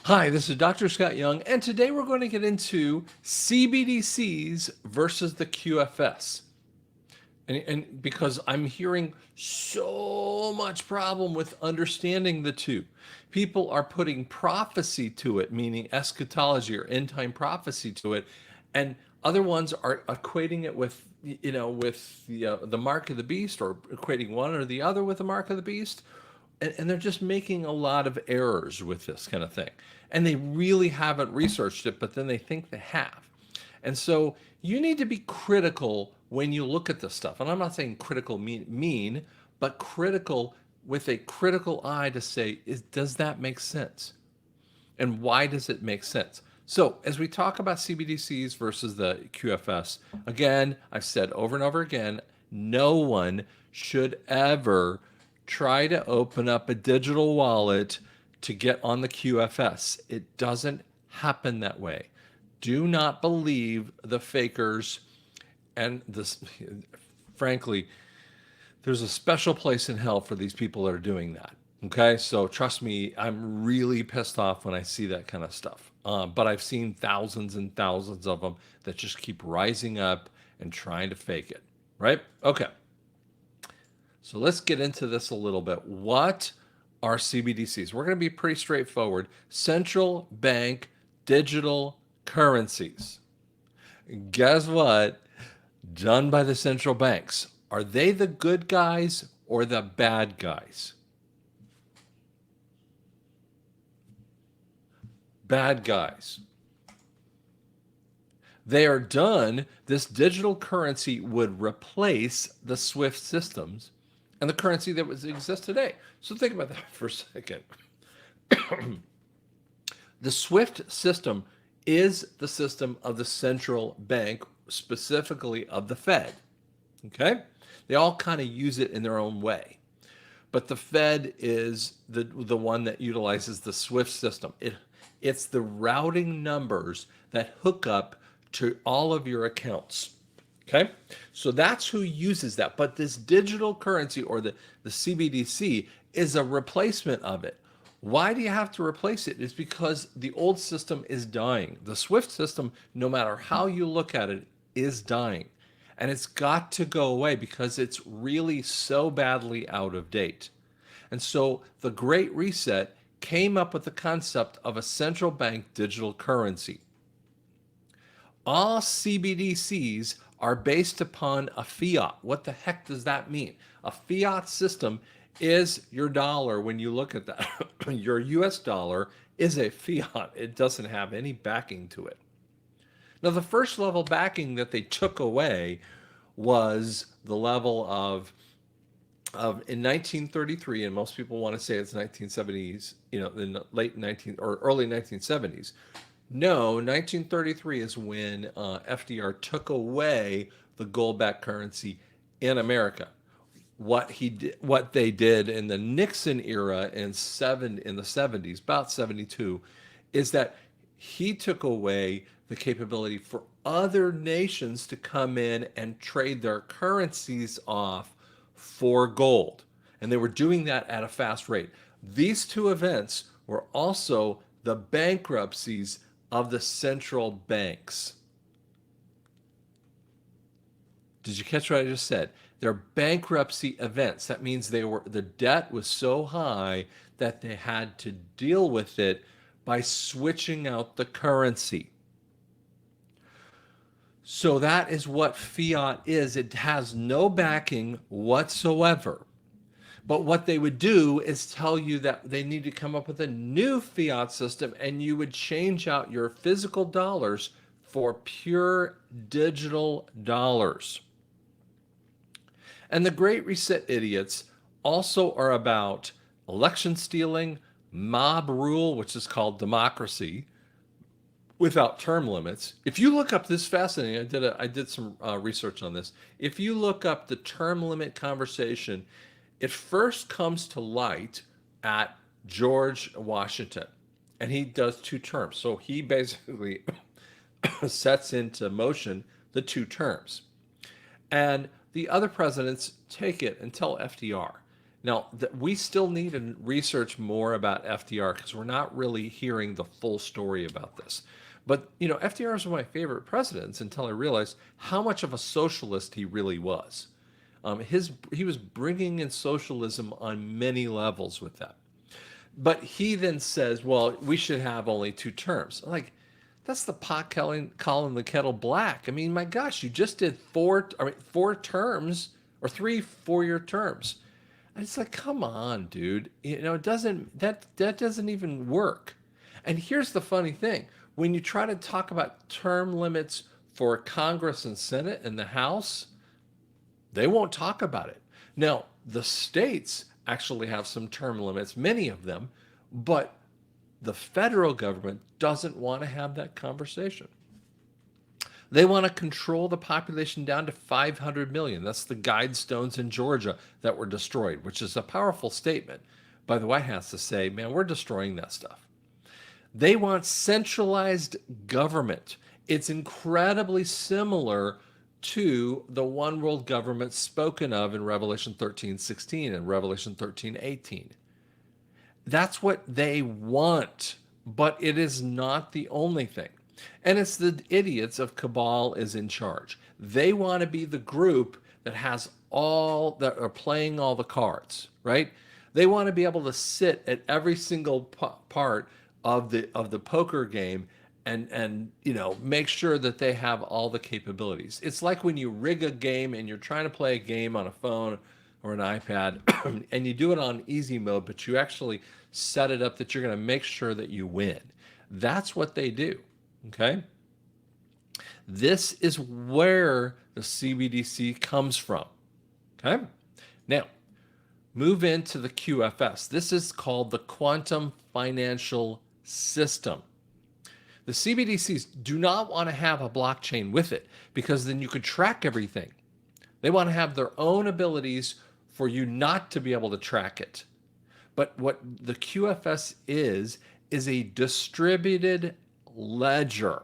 Hi, this is Dr. Scott Young, and today we're going to get into CBDCs versus the QFS. And because I'm hearing so much problem with understanding the two. People are putting prophecy to it, meaning eschatology or end time prophecy to it, and other ones are equating it with with the mark of the beast, or equating one or the other with the mark of the beast, and they're just making a lot of errors with this kind of thing. And they really haven't researched it, but then they think they have. And so you need to be critical when you look at this stuff. And I'm not saying critical mean, but critical with a critical eye to say, does that make sense? And why does it make sense? So, as we talk about CBDCs versus the QFS, again, I've said over and over again, no one should ever try to open up a digital wallet to get on the QFS. It doesn't happen that way. Do not believe the fakers and this. Frankly, there's a special place in hell for these people that are doing that. Okay, so trust me, I'm really pissed off when I see that kind of stuff. But I've seen thousands and thousands of them that just keep rising up and trying to fake it. Right? Okay. So let's get into this a little bit. What are CBDCs? We're going to be pretty straightforward. Central bank digital currencies. Guess what? Done by the central banks. Are they the good guys or the bad guys? Bad guys. They are done. This digital currency would replace the SWIFT systems and the currency that exists today. So think about that for a second. The SWIFT system is the system of the central bank, specifically of the Fed. Okay? They all kind of use it in their own way. But the Fed is the one that utilizes the SWIFT system. It's the routing numbers that hook up to all of your accounts. Okay? So that's who uses that. But this digital currency, or the CBDC, is a replacement of it. Why do you have to replace it? It's because the old system is dying. The SWIFT system, no matter how you look at it, is dying. And it's got to go away because it's really so badly out of date. And so the Great Reset came up with the concept of a central bank digital currency. All CBDCs are based upon a fiat. What the heck does that mean? A fiat system is your dollar. When you look at that, your US dollar is a fiat. It doesn't have any backing to it. Now, the first level backing that they took away was the level of in 1933, and most people want to say it's 1970s, in the late 19 or early 1970s. No, 1933 is when FDR took away the gold-backed currency in America. What they did in the Nixon era in the 70s, about 72, is that he took away the capability for other nations to come in and trade their currencies off for gold. And they were doing that at a fast rate. These two events were also the bankruptcies of the central banks. Did you catch what I just said? They're bankruptcy events. That means the debt was so high that they had to deal with it by switching out the currency. So that is what fiat is. It has no backing whatsoever. But what they would do is tell you that they need to come up with a new fiat system, and you would change out your physical dollars for pure digital dollars. And the Great Reset idiots also are about election stealing, mob rule, which is called democracy, without term limits. If you look up this, fascinating, I did some research on this. If you look up the term limit conversation, it first comes to light at George Washington, and he does 2 terms. So he basically sets into motion the 2 terms. And the other presidents take it until FDR. Now, we still need to research more about FDR because we're not really hearing the full story about this. But, FDR is one of my favorite presidents until I realized how much of a socialist he really was. He was bringing in socialism on many levels with that. But he then says, well, we should have only two terms. Like, that's the pot calling the kettle black. I mean, my gosh, you just did four terms or 3 4-year terms. And it's like, come on, dude. It doesn't that doesn't even work. And here's the funny thing. When you try to talk about term limits for Congress and Senate and the House, they won't talk about it. Now, the states actually have some term limits, many of them, but the federal government doesn't want to have that conversation. They want to control the population down to 500 million. That's the guidestones in Georgia that were destroyed, which is a powerful statement by the White House to say, man, we're destroying that stuff. They want centralized government. It's incredibly similar to the one world government spoken of in Revelation 13:16 and Revelation 13:18. That's what they want, but it is not the only thing. And it's the idiots of cabal is in charge. They want to be the group that that are playing all the cards, right? They want to be able to sit at every single part of the poker game and make sure that they have all the capabilities. It's like when you rig a game and you're trying to play a game on a phone or an iPad and you do it on easy mode, but you actually set it up that you're going to make sure that you win. That's what they do. Okay? This is where the CBDC comes from. Okay? Now, move into the QFS. This is called the Quantum Financial System. The CBDCs do not want to have a blockchain with it because then you could track everything. They want to have their own abilities for you not to be able to track it. But what the QFS is a distributed ledger.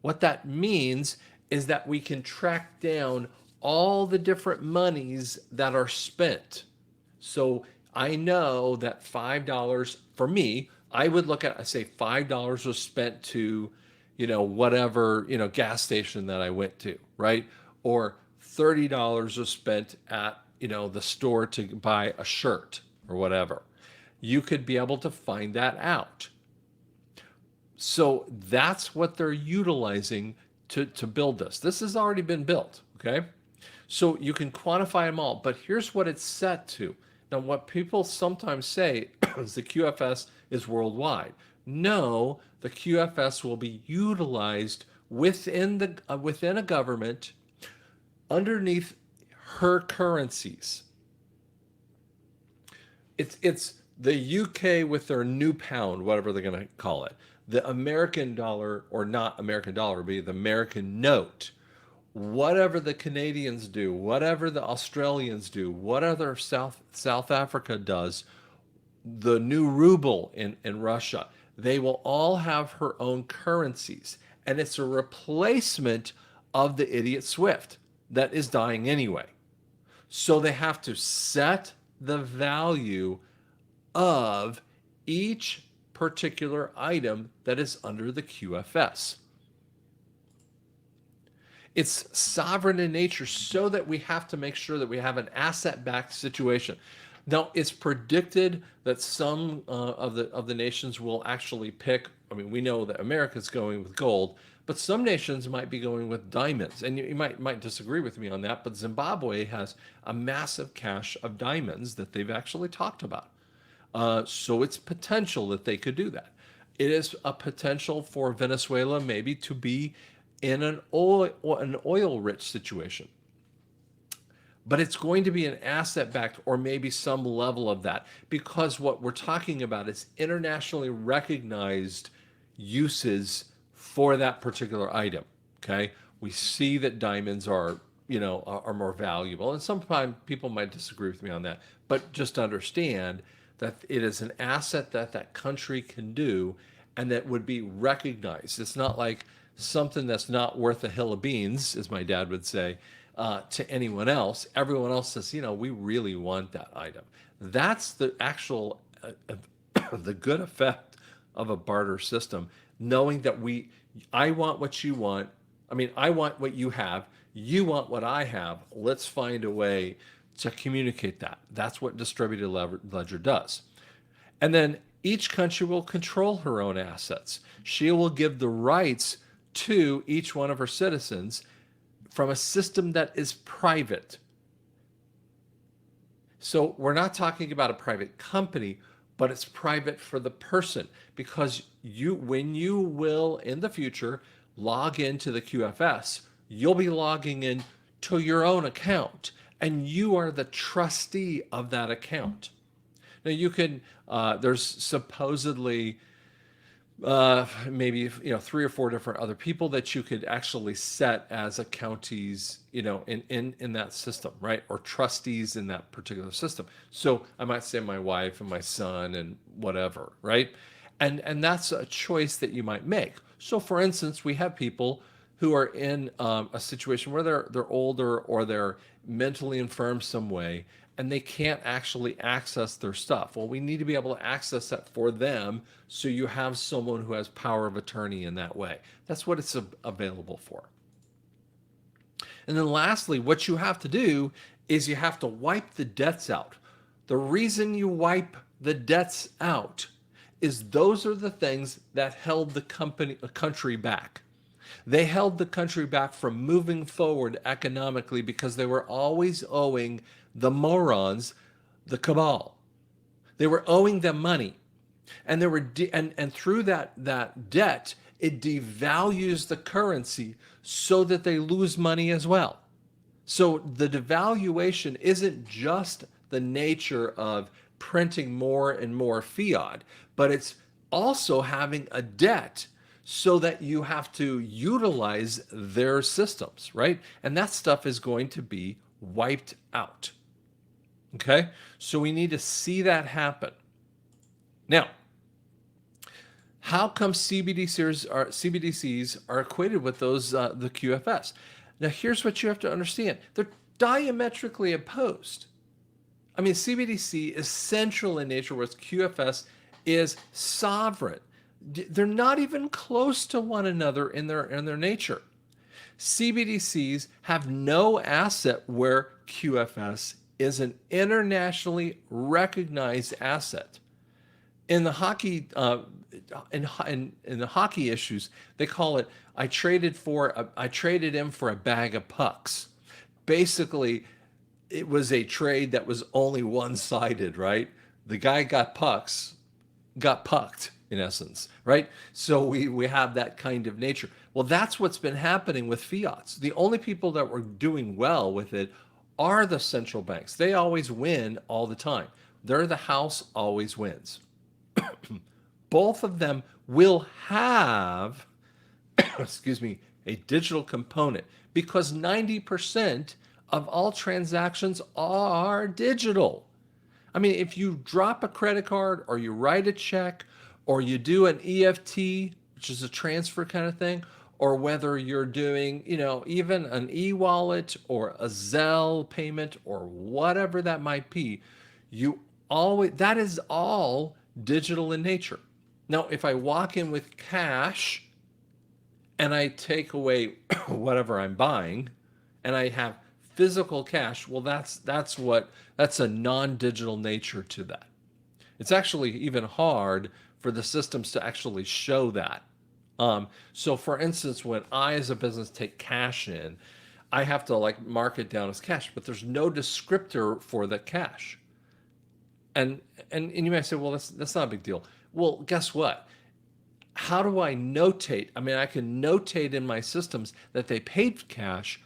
What that means is that we can track down all the different monies that are spent. So I know that $5 for me, I would I say $5 was spent to, whatever, gas station that I went to, right? Or $30 was spent at, the store to buy a shirt or whatever. You could be able to find that out. So that's what they're utilizing to build this. This has already been built, okay? So you can quantify them all, but here's what it's set to. Now, what people sometimes say is the QFS is worldwide. No, the QFS will be utilized within a government underneath her currencies. It's the UK with their new pound, whatever they're going to call it. The American dollar, or not American dollar, would be the American note. Whatever the Canadians do, whatever the Australians do, whatever South Africa does, the new ruble in Russia, they will all have her own currencies. And it's a replacement of the idiot Swift that is dying anyway. So they have to set the value of each particular item that is under the QFS. It's sovereign in nature so that we have to make sure that we have an asset-backed situation. Now, it's predicted that some of the nations will actually pick, we know that America's going with gold, but some nations might be going with diamonds. And you might disagree with me on that, but Zimbabwe has a massive cache of diamonds that they've actually talked about. So it's potential that they could do that. It is a potential for Venezuela maybe to be in an oil-rich situation. But it's going to be an asset-backed or maybe some level of that, because what we're talking about is internationally recognized uses for that particular item. Okay, we see that diamonds are more valuable, and sometimes people might disagree with me on that. But just understand that it is an asset that country can do, and that would be recognized. It's not like something that's not worth a hill of beans, as my dad would say, to anyone else. Everyone else says, we really want that item. That's the actual the good effect of a barter system, knowing that I want what you want. I mean, I want what you have. You want what I have. Let's find a way to communicate that. That's what distributed ledger does. And then each country will control her own assets. She will give the rights to each one of her citizens from a system that is private. So we're not talking about a private company, but it's private for the person, because when you will in the future log into the QFS, you'll be logging in to your own account, and you are the trustee of that account. Now you can, there's supposedly maybe 3 or 4 different other people that you could actually set as accountees, in that system, right? Or trustees in that particular system. So I might say my wife and my son and whatever, right? And that's a choice that you might make. So for instance, we have people who are in a situation where they're older or they're mentally infirm some way, and they can't actually access their stuff. Well, we need to be able to access that for them, so you have someone who has power of attorney in that way. That's what it's available for. And then lastly, what you have to do is you have to wipe the debts out. The reason you wipe the debts out is those are the things that held the country back. They held the country back from moving forward economically because they were always owing the morons, the cabal. They were owing them money, and they were and through that debt, it devalues the currency so that they lose money as well. So the devaluation isn't just the nature of printing more and more fiat, but it's also having a debt so that you have to utilize their systems, right? And that stuff is going to be wiped out. Okay? So we need to see that happen. Now, how come CBDCs are equated with those the QFS? Now, here's what you have to understand. They're diametrically opposed. I mean, CBDC is central in nature, whereas QFS is sovereign. They're not even close to one another in their nature. CBDCs have no asset, where QFS is an internationally recognized asset. In the hockey in the hockey issues, they call it I traded him for a bag of pucks. Basically, it was a trade that was only one-sided, right? The guy got pucked in essence, right? So we have that kind of nature. Well, that's what's been happening with fiats. The only people that were doing well with it are the central banks. They always win all the time. They're the house always wins. Both of them will have, excuse me, a digital component, because 90% of all transactions are digital. I mean, if you drop a credit card or you write a check or you do an EFT, which is a transfer kind of thing, or whether you're doing, even an e-wallet or a Zelle payment or whatever that might be, that is all digital in nature. Now, if I walk in with cash and I take away whatever I'm buying and I have physical cash, well, that's a non-digital nature to that. It's actually even hard for the systems to actually show that. So for instance, when I as a business take cash in, I have to mark it down as cash, but there's no descriptor for the cash. And you might say, well, that's not a big deal. Well, guess what? How do I notate? I mean, I can notate in my systems that they paid cash,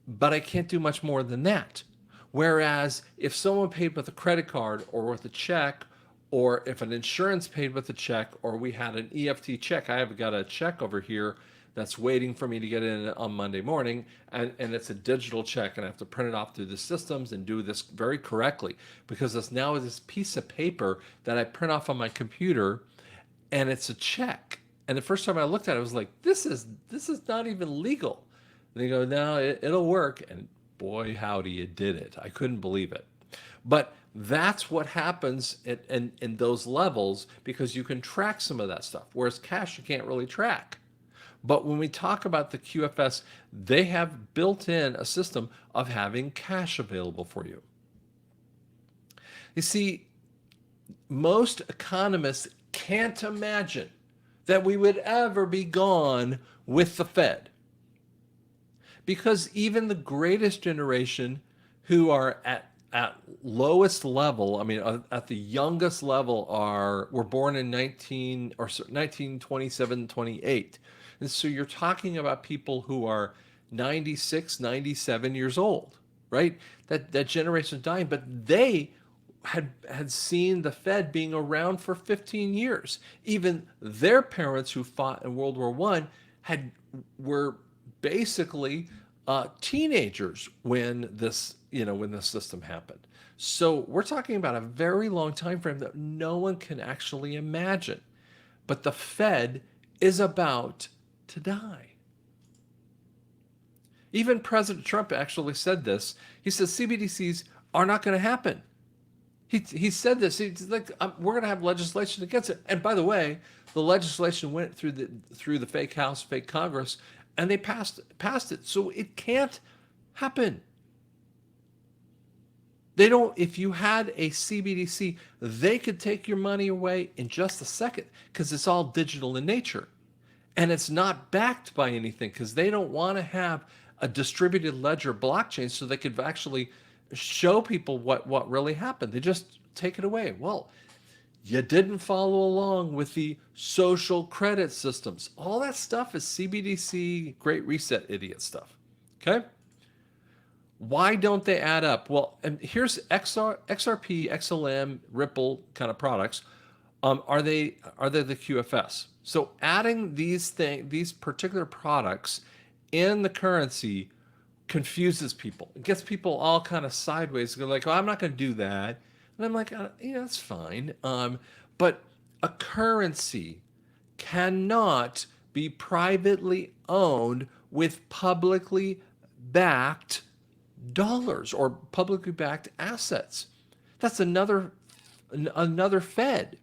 but I can't do much more than that. Whereas if someone paid with a credit card or with a check, or if an insurance paid with a check, or we had an EFT check, I have got a check over here that's waiting for me to get in on Monday morning, and it's a digital check, and I have to print it off through the systems and do this very correctly, because it's now this piece of paper that I print off on my computer, and it's a check. And the first time I looked at it, I was like, this is not even legal. And they go, no, it'll work, and boy, howdy, you did it. I couldn't believe it. But that's what happens in those levels because you can track some of that stuff, whereas cash you can't really track. But when we talk about the QFS, they have built in a system of having cash available for you. You see, most economists can't imagine that we would ever be gone with the Fed. Because even the greatest generation who are at lowest level, I mean, at the youngest level were born in 1927, 28. And so you're talking about people who are 96, 97 years old, right? That generation is dying, but they had seen the Fed being around for 15 years. Even their parents who fought in World War One were basically teenagers when this system happened. So we're talking about a very long time frame that no one can actually imagine. But the Fed is about to die. Even President Trump actually said this. He says CBDCs are not going to happen. He said this. He's like, we're going to have legislation against it. And by the way, the legislation went through the fake House, fake Congress, and they passed it. So it can't happen. They don't. If you had a CBDC, they could take your money away in just a second because it's all digital in nature, and it's not backed by anything because they don't want to have a distributed ledger blockchain so they could actually show people what really happened. They just take it away. Well, you didn't follow along with the social credit systems. All that stuff is CBDC, Great Reset idiot stuff. Okay? Why don't they add up? Well, and here's XRP, XLM, Ripple kind of products. Are they the QFS? So adding these particular products in the currency confuses people. It gets people all kind of sideways. They're like, oh, I'm not going to do that. And I'm like, yeah, that's fine. But a currency cannot be privately owned with publicly backed dollars or publicly backed assets. That's another Fed.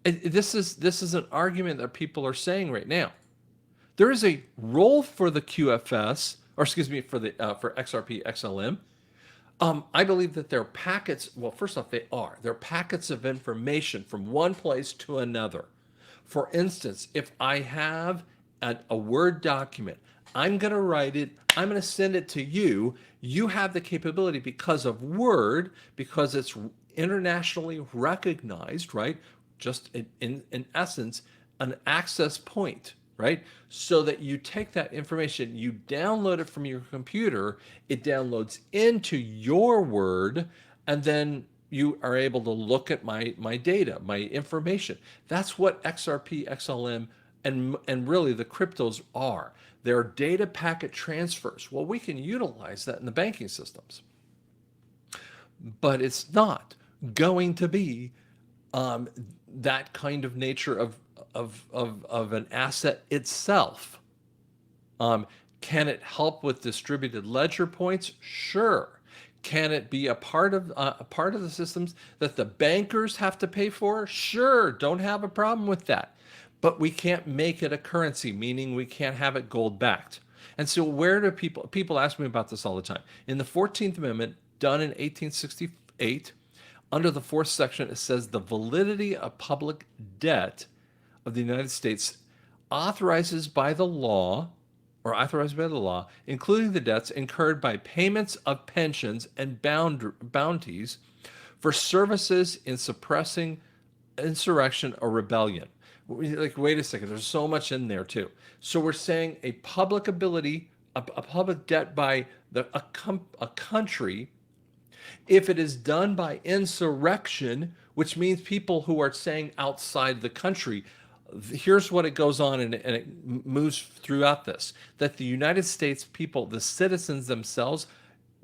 This is an argument that people are saying right now. There is a role for the QFS, or excuse me, for XRP, XLM. I believe that they're packets. Well, first off, they're packets of information from one place to another. For instance, if I have a Word document, I'm going to write it. I'm going to send it to you. You have the capability because of Word, because it's internationally recognized, right? Just in essence, an access point, right? So that you take that information, you download it from your computer, it downloads into your Word, and then you are able to look at my data, my information. That's what XRP, XLM, and really the cryptos are. They're data packet transfers. Well, we can utilize that in the banking systems. But it's not going to be that kind of nature of an asset itself. Can it help with distributed ledger points? Sure. Can it be a part of the systems that the bankers have to pay for? Sure. Don't have a problem with that. But we can't make it a currency, meaning we can't have it gold backed. And so where do people ask me about this all the time? In the 14th Amendment, done in 1868, under the fourth section, it says the validity of public debt of the United States authorized by the law, including the debts incurred by payments of pensions and bounties for services in suppressing insurrection or rebellion. Like, wait a second, there's so much in there too. So we're saying a public ability, a public debt by a country, if it is done by insurrection, which means people who are staying outside the country. Here's what it goes on, and it moves throughout this, that the United States people, the citizens themselves,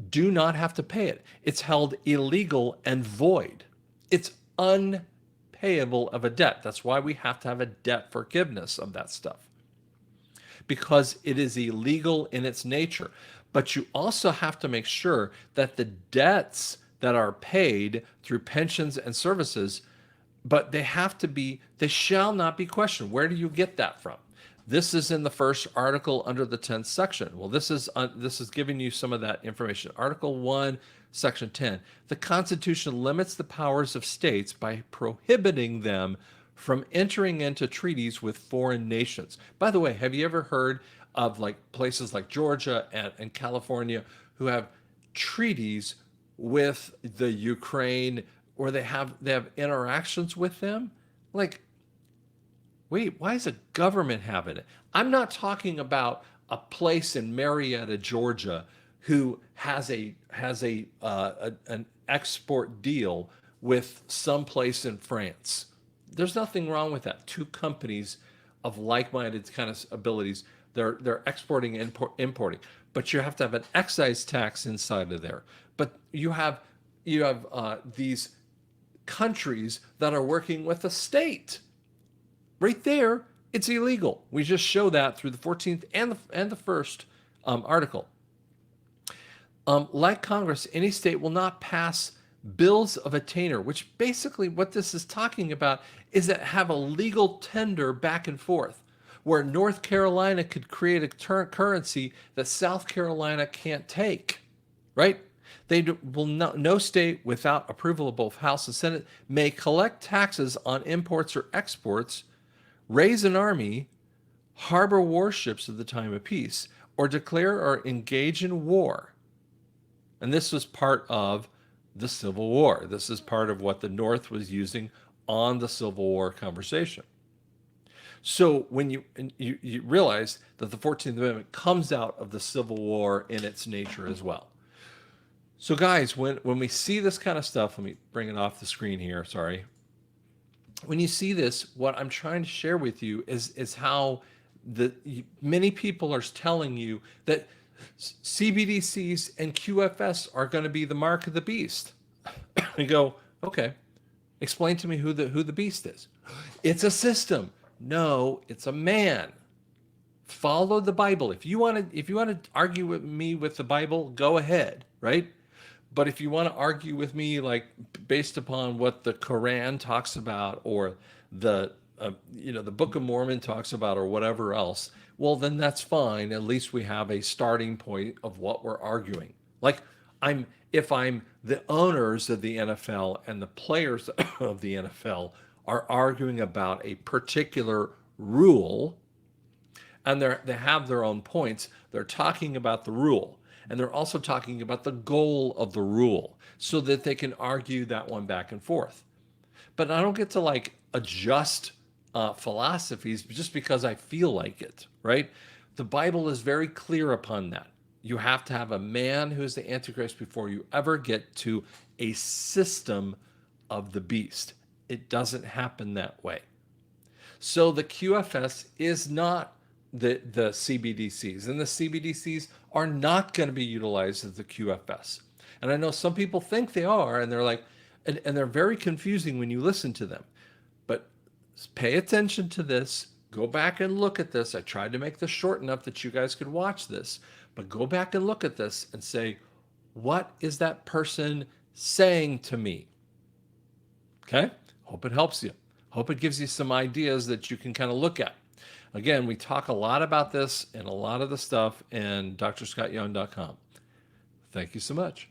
do not have to pay it. It's held illegal and void. It's unpayable of a debt. That's why we have to have a debt forgiveness of that stuff. because it is illegal in its nature. But you also have to make sure that the debts that are paid through pensions and services, but they shall not be questioned. Where do you get that from? This is in the first article under the 10th section. Well, this is giving you some of that information. Article 1, Section 10. The Constitution limits the powers of states by prohibiting them from entering into treaties with foreign nations. By the way, have you ever heard of like places like Georgia and California who have treaties with the Ukraine, or they have interactions with them? Like, wait, why is a government having it? I'm not talking about a place in Marietta, Georgia, who has an export deal with some place in France. There's nothing wrong with that. Two companies of like-minded kind of abilities, they're exporting and importing, but you have to have an excise tax inside of there. But you have these countries that are working with a state. Right there, it's illegal. We just show that through the 14th and the first article. Like Congress, any state will not pass bills of attainder, which basically what this is talking about is that have a legal tender back and forth, where North Carolina could create a currency that South Carolina can't take, right? No state without approval of both House and Senate may collect taxes on imports or exports, raise an army, harbor warships at the time of peace, or declare or engage in war. And this was part of the Civil War. This is part of what the North was using on the Civil War conversation. So when you realize that the 14th Amendment comes out of the Civil War in its nature as well. So guys, when we see this kind of stuff, let me bring it off the screen here, sorry. When you see this, what I'm trying to share with you is how many people are telling you that CBDCs and QFS are going to be the mark of the beast. You go, okay, explain to me who the beast is. It's a system. No, it's a man. Follow the Bible. If you want to argue with me with the Bible, go ahead, right? But if you want to argue with me like based upon what the Quran talks about, or the the Book of Mormon talks about, or whatever else, well, then that's fine. At least we have a starting point of what we're arguing. Like if I'm the owners of the NFL and the players of the NFL are arguing about a particular rule, and they have their own points, they're talking about the rule. And they're also talking about the goal of the rule so that they can argue that one back and forth. But I don't get to like adjust philosophies just because I feel like it, right? The Bible is very clear upon that. You have to have a man who is the Antichrist before you ever get to a system of the beast. It doesn't happen that way. So the QFS is not the CBDCs, and the CBDCs are not going to be utilized as the QFS. And I know some people think they are, and they're like, and they're very confusing when you listen to them. But pay attention to this. Go back and look at this. I tried to make this short enough that you guys could watch this, but go back and look at this and say, what is that person saying to me? Okay? Hope it helps you. Hope it gives you some ideas that you can kind of look at. Again, we talk a lot about this and a lot of the stuff in drscottyoung.com. Thank you so much.